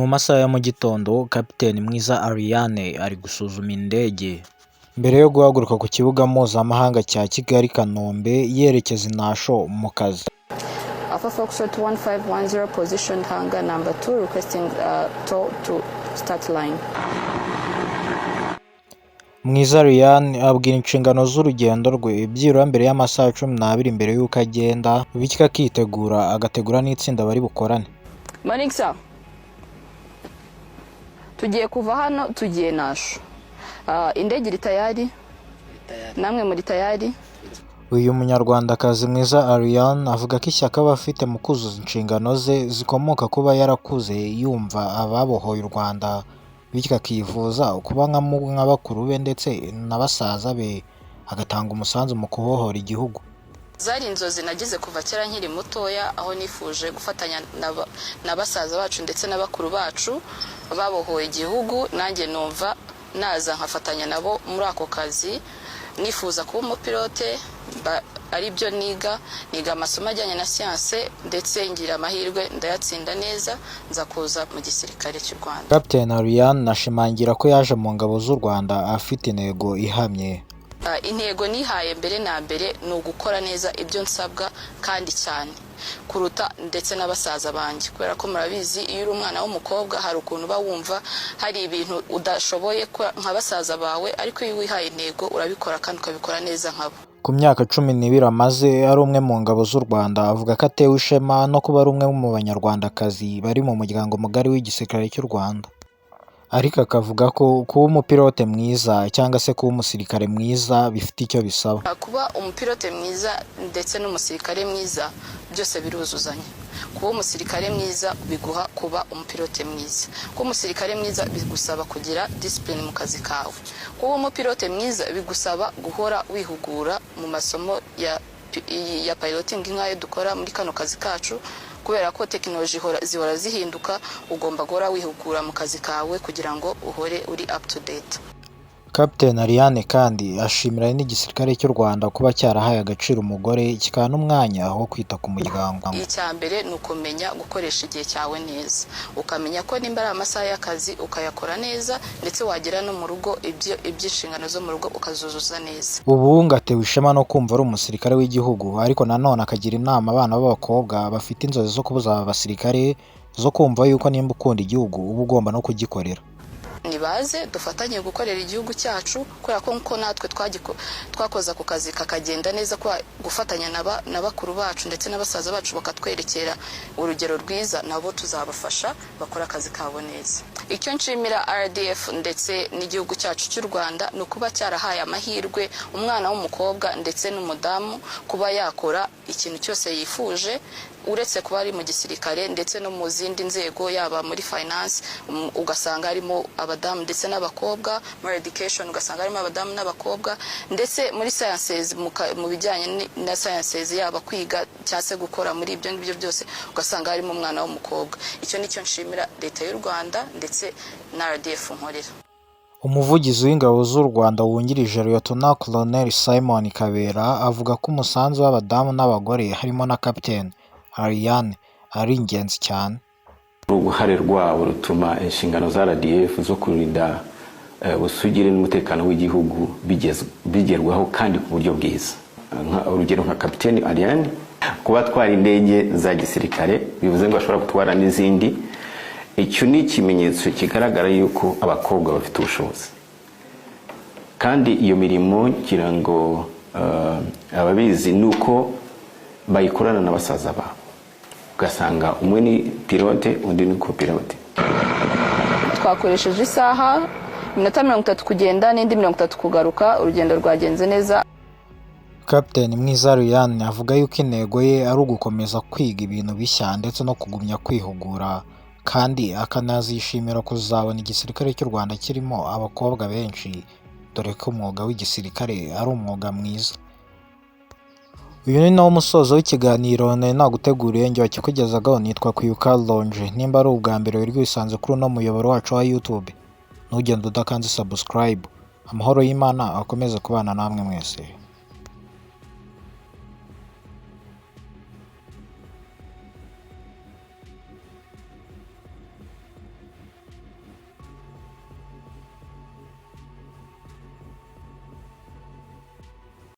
mu masaha ya mu gitondo, Kapiteni Mwiza Ariane ari gusuzuma indege mbere yo guhaguruka ku kibuga mpuzamahanga cya Kigali Kanombe yerekeza i Nasho mu kazi. Alpha Foxtrot 1510 position hangar number 2 requesting tow to start line. Mwiza Ariane abwira inshingano z'urugendo rwe byibura mbere y'amasaha 12 mbere y'uko agenda, bityo akitegura agategura n'itsinda bari bukorane. Morning sir. Tugiye kuva hano tugiye Nasho. Indege iri tayari? Namwe muri tayari? Uyu munyarwandakazi Mwiza Ariane avuga ko ishyaka bafite mu kuzuza inshingano ze zikomoka kuba yarakuze yumva ababohoye u Rwanda, bityo akifuza kuba nka bakuru be ndetse na basaza be agatanga umusanzu mu kubohora igihugu. Zari inzozi nagize kuva kera nkiri mutoya, aho nifuje gufatanya na basaza bacu ndetse n'abakuru bacu babohoye igihugu, nanjye numva naza nkafatanya nabo muri ako kazi. Nifuza kuba umupilote, ari byo niga amasomo ajyanye na siyanse, ndetse ngira amahirwe ndayatsinda neza, nza kuza mu gisirikare cy'u Rwanda. Kapiteni Ariane ashimangira ko yaje mu ngabo z'u Rwanda afite intego ihamye. Intego nihaye mbere na mbere ni ugukora neza ibyo nsabwa kandi cyane kuruta ndetse n'abasaza banjye, kubera ko murabizi iyo uri umwana w'umukobwa hari ukuntu uba wumva hari ibintu udashoboye nka basaza bawe, ariko iyo wihaye intego urabikora kandi ukabikora neza nkabo. Ku myaka 12 amaze ari umwe mu ngabo z'u Rwanda, avuga ko atewe ishema no kuba ari umwe mu banyarwandakazi bari mu muryango mugari w'igisirikare cy'u Rwanda, ariko akavuga ko kuba umupilote mwiza cyangwa se kuba umusirikare mwiza bifite icyo bisaba. Kuba umupilote mwiza ndetse n'umusirikare mwiza byose biruzuzanya. Kuba umusirikare mwiza biguha kuba umupilote mwiza. Kuba umusirikare mwiza bigusaba kugira discipline mu kazi kawe. Kuba umupilote mwiza bigusaba guhora wihugura mu masomo ya piloting nk'ayo dukora muri kano kazi kacu, kubera ko tekinoloji zihora zihinduka, ugomba guhora wihugura mu kazi kawe kugira ngo uhore uri up to date. Kapiteni Ariane kandi ashimira n'igisirikare cy'u Rwanda kuba cyarahaye agaciro umugore kikaba n'umwanya wo kwita ku muryango. Icyambere ni ukumenya gukoresha igihe cyawe neza, ukamenya ko nimba ari amasaha y'akazi ukayakora neza, ndetse wagera no mu rugo iby'inshingano zo mu rugo ukazuzuza neza. Ubu ngatewe ishema no kumva ari umusirikare w'igihugu, ariko nanone akagira inama abana b'abakobwa bafite inzozi zo kubuza abasirikare zo kumva yuko nimba ukunda igihugu uba ugomba no kugikorera. Nibaze dufatanye gukorera igihugu cyacu, kubera ko nko natwe twakoze ako kazi kakagenda neza, kwa gufatanya n'abakuru bacu ndetse n'abasaza bacu bakatwerekera urugero rwiza, nabo tuzabafasha bakora akazi kabo neza. Icyo nshimira RDF ndetse n'igihugu cyacu cy'u Rwanda ni ukuba cyarahaye amahirwe umwana w'umukobwa ndetse n'umudamu kuba yakora ikintu cyose yifuje, uretse kuba ari mu gisirikare ndetse no mu zindi nzego, yaba muri finance ugasanga harimo abadamu ndetse n'abakobwa, muri education ugasanga harimo abadamu n'abakobwa, ndetse muri sciences mu bijyanye na sciences yaba kwiga cyangwa se gukora muri ibyo ngibyo byose ugasanga harimo umwana w'umukobwa. Icyo nicyo nshimira leta y'u Rwanda ndetse na RDF nkorera. Umuvugizi w'ingabo z'u Rwanda wungirije Lieutenant Colonel Simon Kabera avuga ko umusanzu w'abadamu n'abagore harimo na Kapiteni Ariane ari ingenzi cyane. Uruhare rwabo rutuma inshingano za RDF zo kurinda ubusugire n'umutekano w'igihugu bigerwaho kandi ku buryo bwiza. Urugero nka Kapiteni Ariane kuba atwara indege za gisirikare bivuze ngo ashobora gutwara n'izindi. Icyo ni ikimenyetso kigaragara yuko abakobwa bafite ubushobozi, kandi iyo mirimo ngira ngo ababizi nuko bayikorana n'abasaza babo, ugasanga umwe ni pilote undi ni copilote. Twakoresheje isaha iminota 30 kugenda n'indi 30 kugaruka, urugendo rwagenze neza. Kapiteni Mwiza Ariane avuga yuko intego ye ari ugukomeza kwiga ibintu bishya ndetse no kugumya kwihugura, kandi akanazishimira kuzabona igisirikare cy'u Rwanda kirimo abakobwa benshi, dore ko umwuga w'igisirikare ari umwuga mwiza. Uyu ni nawo musozo w'ikiganiro naguteguriye njye wakikugezagaho, nitwa Kwibuka Longe. Nimba ari ubwa mbere wari wisanze kuri uno muyoboro wacu wa YouTube, ntugende udakanze subscribe. Amahoro y'Imana akomeze kubana namwe mwese.